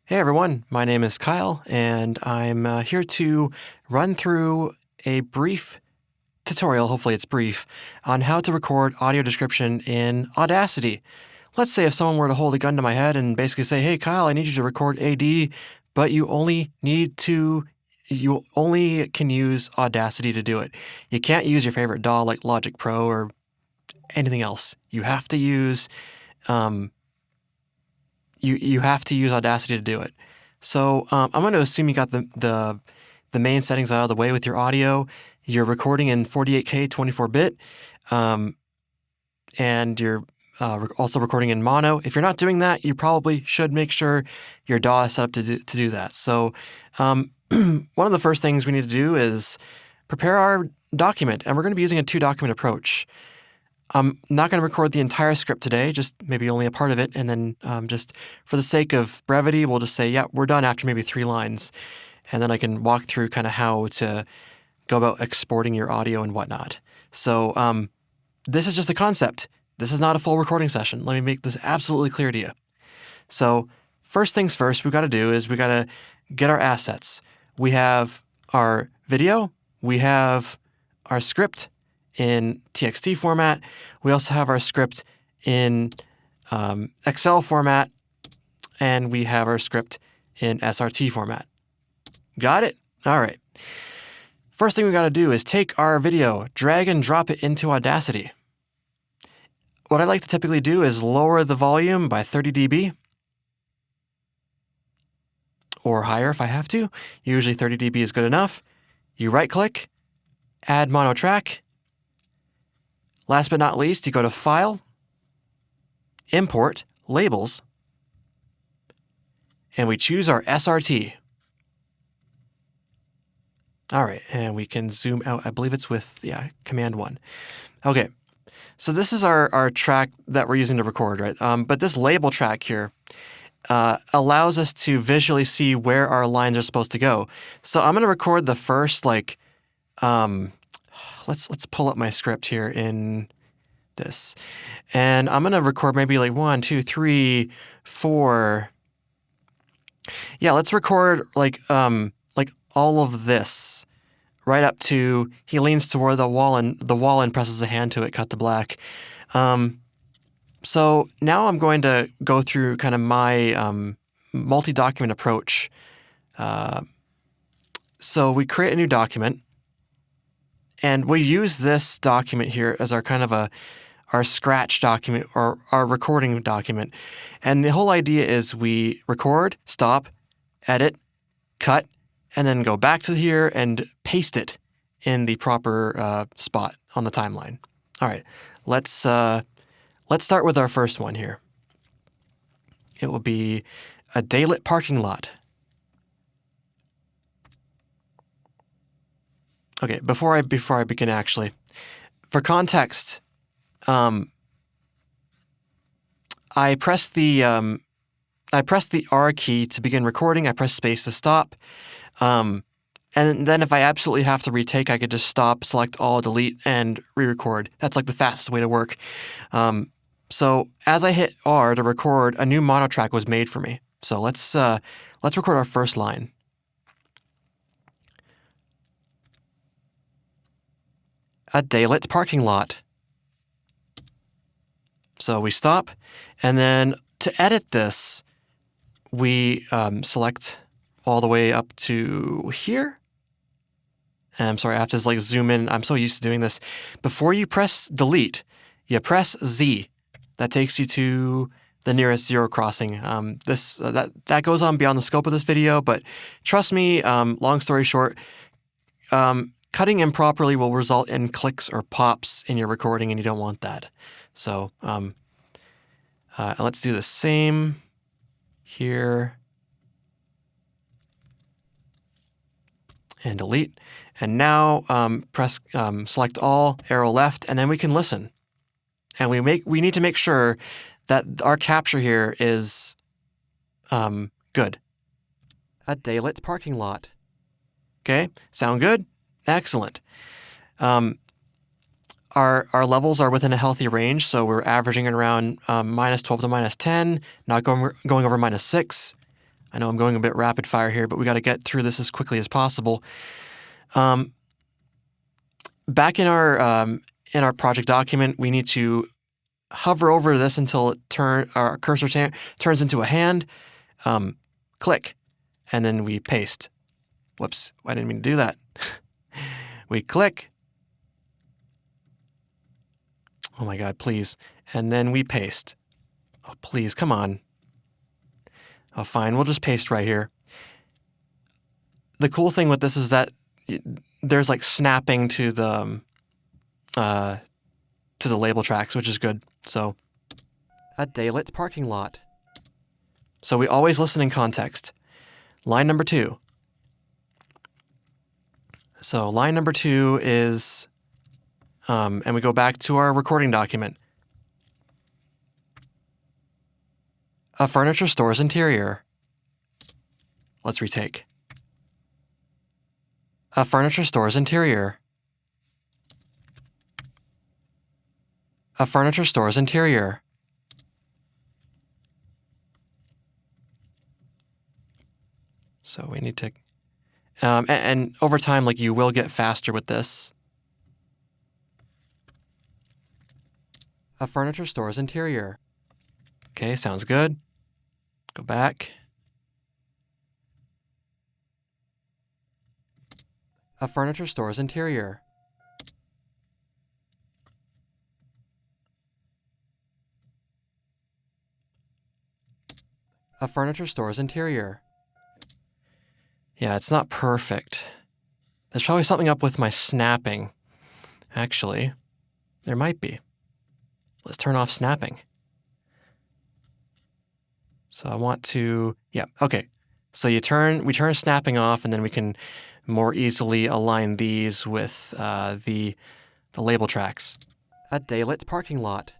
Hey everyone, my name is Kyle, and I'm here to run through a brief tutorial, hopefully it's brief, on how to record audio description in Audacity. Let's say if someone were to hold a gun to my head and basically say, hey Kyle, I need you to record AD, but you only can use Audacity to do it. You can't use your favorite DAW like Logic Pro or anything else. You have to use you have to use Audacity to do it. So I'm going to assume you got the main settings out of the way with your audio. You're recording in 48K 24-bit, and you're also recording in mono. If you're not doing that, you probably should make sure your DAW is set up to do that. So one of the first things we need to do is prepare our document, and we're going to be using a two-document approach. I'm not going to record the entire script today, just maybe only a part of it, and then just for the sake of brevity, we'll just say, yeah, we're done after maybe 3 lines, and then I can walk through kind of how to go about exporting your audio and whatnot. So this is just a concept. This is not a full recording session. Let me make this absolutely clear to you. So first things first, we've got to do is we got to get our assets. We have our video, we have our script in TXT format. We also have our script in Excel format, and we have our script in SRT format. Got it? All right. First thing we got to do is take our video, drag and drop it into Audacity. What I like to typically do is lower the volume by 30 dB, or higher if I have to. Usually 30 dB is good enough. You right-click, add mono track. Last but not least, you go to File, Import, Labels, and we choose our SRT. All right, and we can zoom out. I believe it's with, Command 1. Okay, so this is our track that we're using to record, right? But this label track here allows us to visually see where our lines are supposed to go. So I'm going to record the first, let's pull up my script here in this. And I'm going to record maybe 1, 2, 3, 4. Yeah, let's record like all of this right up to he leans toward the wall and presses a hand to it, cut to black. So now I'm going to go through kind of my multi-document approach. So we create a new document, and we use this document here as our kind of our scratch document or our recording document. And the whole idea is we record, stop, edit, cut, and then go back to here and paste it in the proper spot on the timeline. All right, let's start with our first one here. It will be a daylit parking lot. Okay, before I begin, actually, for context, I press the R key to begin recording. I press space to stop, and then if I absolutely have to retake, I could just stop, select all, delete, and re-record. That's like the fastest way to work. So as I hit R to record, a new mono track was made for me. So let's record our first line. A daylit parking lot. So we stop, and then to edit this, we select all the way up to here. And I'm sorry, I have to zoom in. I'm so used to doing this. Before you press delete, you press Z. That takes you to the nearest zero crossing. That goes on beyond the scope of this video, but trust me, long story short, cutting improperly will result in clicks or pops in your recording, and you don't want that. So let's do the same here. And delete. And now press select all, arrow left, and then we can listen. And we need to make sure that our capture here is good. A daylit parking lot. Okay, sound good? Excellent. Our levels are within a healthy range, so we're averaging at around -12 to -10, not going over -6. I know I'm going a bit rapid fire here, but we got to get through this as quickly as possible. Back in our project document, we need to hover over this until our cursor turns into a hand. Click, and then we paste. Whoops, I didn't mean to do that. We click. Oh my God, please. And then we paste. Oh, please, come on. Oh, fine, we'll just paste right here. The cool thing with this is that there's like snapping to the label tracks, which is good. So, a daylit parking lot. So we always listen in context. Line number 2. So line number 2 is, and we go back to our recording document. A furniture store's interior. Let's retake. A furniture store's interior. A furniture store's interior. So we need to, and over time, like, you will get faster with this. A furniture store's interior. Okay, sounds good. Go back. A furniture store's interior. A furniture store's interior. Yeah, it's not perfect. There's probably something up with my snapping. Actually, there might be. Let's turn off snapping. So I want to, yeah, okay. So we turn snapping off, and then we can more easily align these with the label tracks. A daylit parking lot.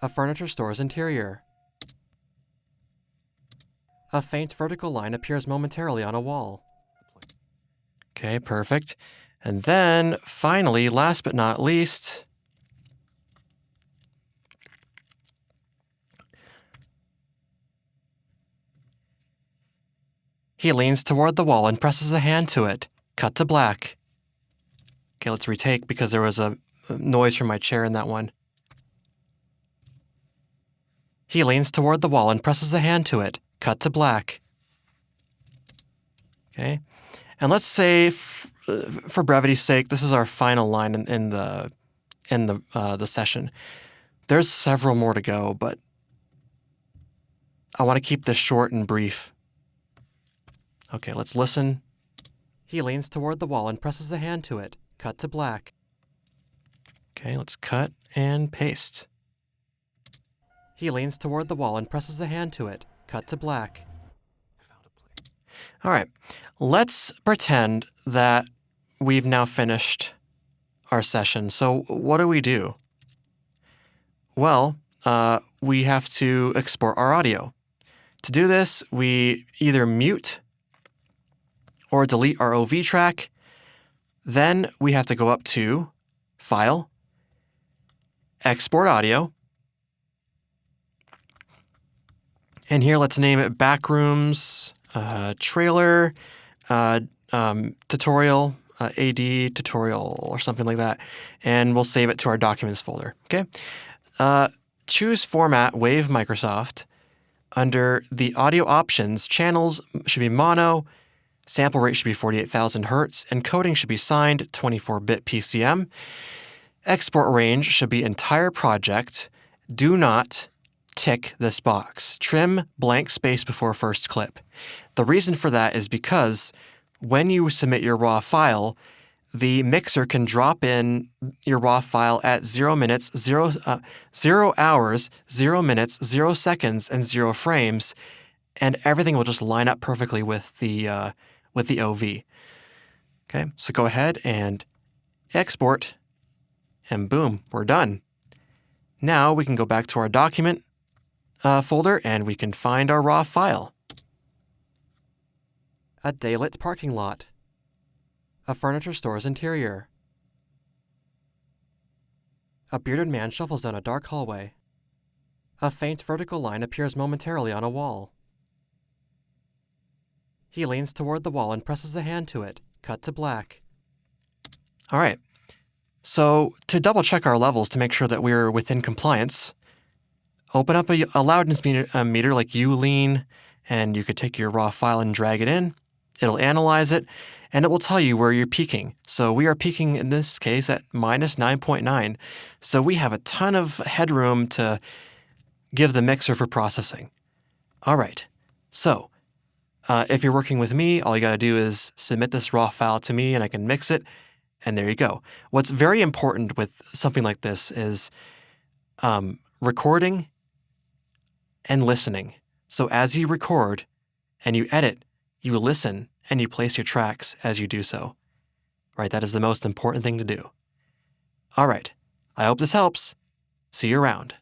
A furniture store's interior. A faint vertical line appears momentarily on a wall. Okay, perfect. And then, finally, last but not least, he leans toward the wall and presses a hand to it. Cut to black. Okay, let's retake because there was a noise from my chair in that one. He leans toward the wall and presses a hand to it. Cut to black. Okay, and let's say, for brevity's sake, this is our final line in the session. There's several more to go, but I want to keep this short and brief. Okay, let's listen. He leans toward the wall and presses a hand to it. Cut to black. Okay, let's cut and paste. He leans toward the wall and presses a hand to it. Cut to black. All right, let's pretend that we've now finished our session. So what do? Well, we have to export our audio. To do this, we either mute or delete our OV track. Then we have to go up to File, Export Audio. And here, let's name it Backrooms Trailer Tutorial, AD Tutorial, or something like that. And we'll save it to our Documents folder, okay? Choose Format, Wave Microsoft. Under the audio options, channels should be mono, sample rate should be 48,000 hertz, encoding should be signed 24-bit PCM. Export range should be entire project. Do not tick this box. Trim blank space before first clip. The reason for that is because when you submit your raw file, the mixer can drop in your raw file at 0 minutes, 0 hours, 0 minutes, 0 seconds, and 0 frames, and everything will just line up perfectly with the OV. Okay, so go ahead and export, and boom, we're done. Now we can go back to our document folder, and we can find our raw file. A daylit parking lot. A furniture store's interior. A bearded man shuffles down a dark hallway. A faint vertical line appears momentarily on a wall. He leans toward the wall and presses a hand to it. Cut to black. All right. So to double check our levels to make sure that we're within compliance, open up a loudness meter like you lean, and you could take your raw file and drag it in. It'll analyze it, and it will tell you where you're peaking. So we are peaking in this case at minus 9.9. So we have a ton of headroom to give the mixer for processing. All right. So if you're working with me, all you got to do is submit this raw file to me, and I can mix it. And there you go. What's very important with something like this is recording and listening. So as you record and you edit, you listen and you place your tracks as you do so. Right? That is the most important thing to do. All right. I hope this helps. See you around.